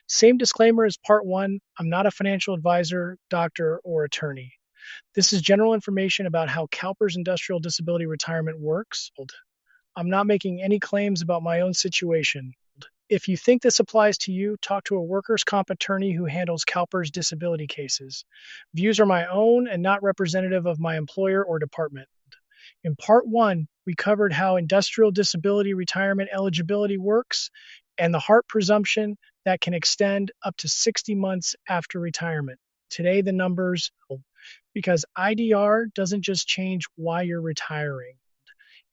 Same disclaimer as part one. I'm not a financial advisor, doctor, or attorney. This is general information about how CalPERS industrial disability retirement works. I'm not making any claims about my own situation. If you think this applies to you, talk to a workers' comp attorney who handles CalPERS disability cases. Views are my own and not representative of my employer or department. In part one, we covered how industrial disability retirement eligibility works and the HART presumption that can extend up to 60 months after retirement. Today, the numbers, because IDR doesn't just change why you're retiring.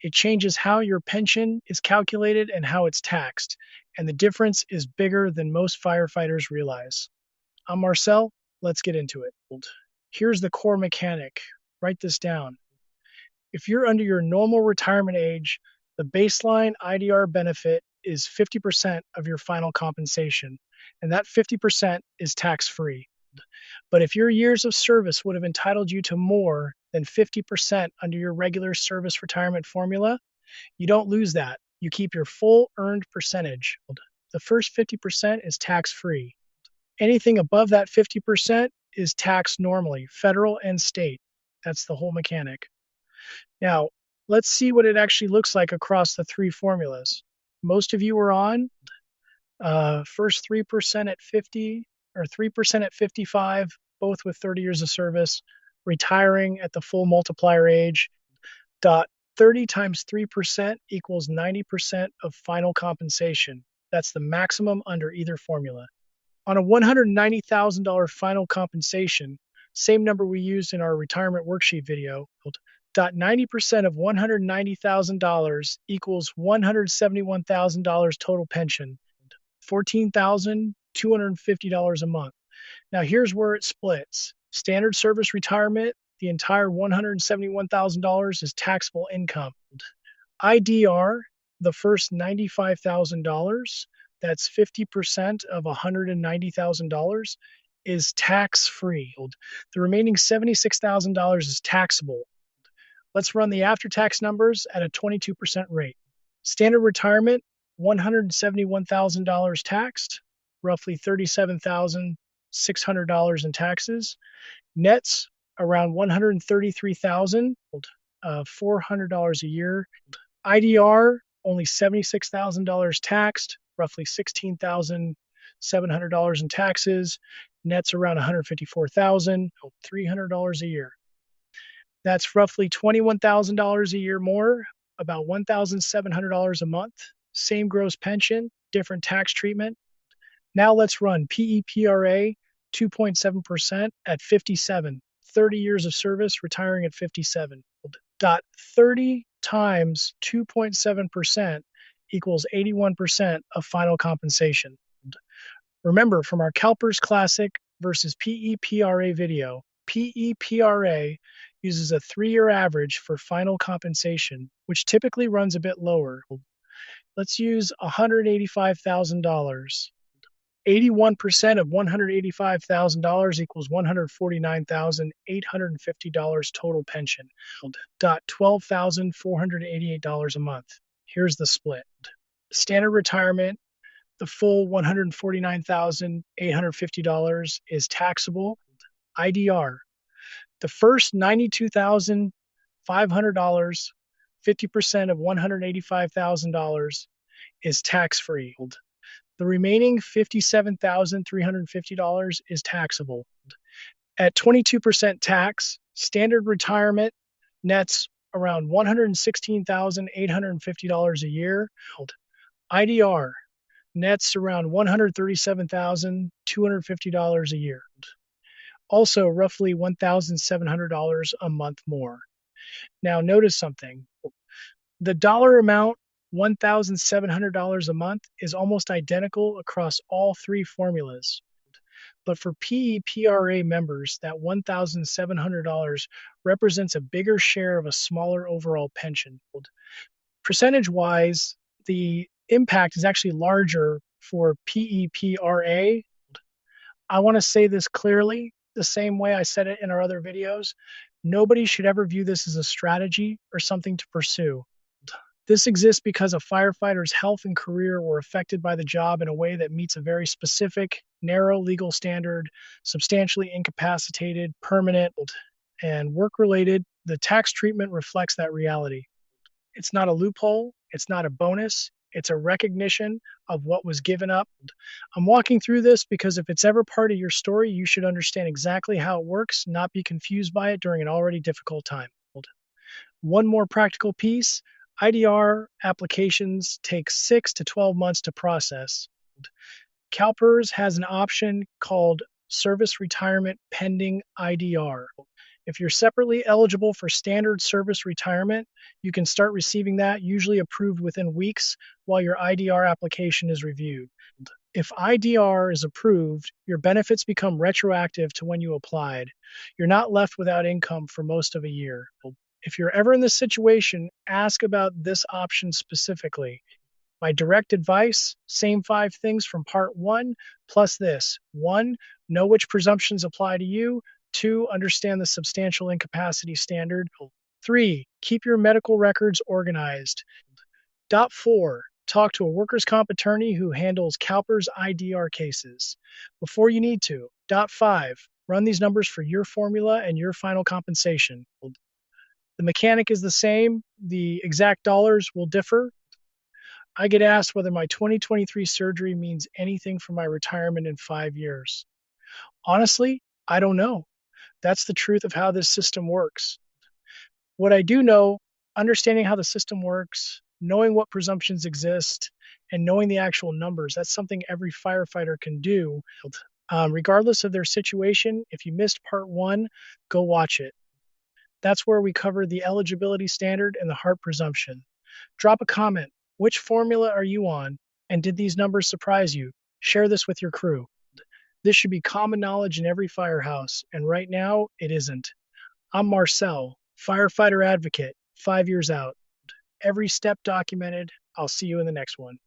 It changes how your pension is calculated and how it's taxed. And the difference is bigger than most firefighters realize. I'm Marcel. Let's get into it. Here's the core mechanic. Write this down. If you're under your normal retirement age, the baseline IDR benefit is 50% of your final compensation, and that 50% is tax-free. But if your years of service would have entitled you to more than 50% under your regular service retirement formula, you don't lose that. You keep your full earned percentage. The first 50% is tax-free. Anything above that 50% is taxed normally, federal and state. That's the whole mechanic. Now, let's see what it actually looks like across the three formulas. Most of you are on first 3% at 50 or 3% at 55, both with 30 years of service, retiring at the full multiplier age. 30 times 3% equals 90% of final compensation. That's the maximum under either formula. On a $190,000 final compensation, same number we used in our retirement worksheet video, 90% of $190,000 equals $171,000 total pension, $14,250 a month. Now here's where it splits. Standard service retirement, the entire $171,000 is taxable income. IDR, the first $95,000, that's 50% of $190,000, is tax-free. The remaining $76,000 is taxable. Let's run the after-tax numbers at a 22% rate. Standard retirement, $171,000 taxed, roughly $37,600 in taxes. Nets, around $133,400 a year. IDR, only $76,000 taxed, roughly $16,700 in taxes. Nets around $154,300 a year. That's roughly $21,000 a year more, about $1,700 a month. Same gross pension, different tax treatment. Now let's run PEPRA 2.7% at 57. 30 years of service, retiring at 57. 30 times 2.7% equals 81% of final compensation. Remember, from our CalPERS Classic versus PEPRA video, PEPRA uses a 3-year average for final compensation, which typically runs a bit lower. Let's use $185,000. 81% of $185,000 equals $149,850 total pension. $12,488 a month. Here's the split. Standard retirement, the full $149,850 is taxable. IDR, the first $92,500, 50% of $185,000 is tax-free. The remaining $57,350 is taxable. At 22% tax, standard retirement nets around $116,850 a year. IDR nets around $137,250 a year. Also, roughly $1,700 a month more. Now, notice something. The dollar amount, $1,700 a month, is almost identical across all three formulas. But for PEPRA members, that $1,700 represents a bigger share of a smaller overall pension. Percentage-wise, the impact is actually larger for PEPRA. I want to say this clearly, the same way I said it in our other videos. Nobody should ever view this as a strategy or something to pursue. This exists because a firefighter's health and career were affected by the job in a way that meets a very specific, narrow legal standard, substantially incapacitated, permanent, and work related. The tax treatment reflects that reality. It's not a loophole, it's not a bonus, it's a recognition of what was given up. I'm walking through this because if it's ever part of your story, you should understand exactly how it works, not be confused by it during an already difficult time. One more practical piece: IDR applications take 6 to 12 months to process. CalPERS has an option called Service Retirement Pending IDR. If you're separately eligible for standard service retirement, you can start receiving that, usually approved within weeks, while your IDR application is reviewed. If IDR is approved, your benefits become retroactive to when you applied. You're not left without income for most of a year. If you're ever in this situation, ask about this option specifically. My direct advice: same 5 things from part 1, plus this. 1, know which presumptions apply to you. 2, understand the substantial incapacity standard. 3, keep your medical records organized. Dot 4, talk to a workers' comp attorney who handles CalPERS IDR cases before you need to. Dot 5, run these numbers for your formula and your final compensation. The mechanic is the same, the exact dollars will differ. I get asked whether my 2023 surgery means anything for my retirement in 5 years. Honestly, I don't know. That's the truth of how this system works. What I do know: understanding how the system works, knowing what presumptions exist, and knowing the actual numbers, that's something every firefighter can do. Regardless of their situation, if you missed part 1, go watch it. That's where we cover the eligibility standard and the heart presumption. Drop a comment. Which formula are you on? And did these numbers surprise you? Share this with your crew. This should be common knowledge in every firehouse, and right now, it isn't. I'm Marcel, firefighter advocate, 5 years out. Every step documented. I'll see you in the next one.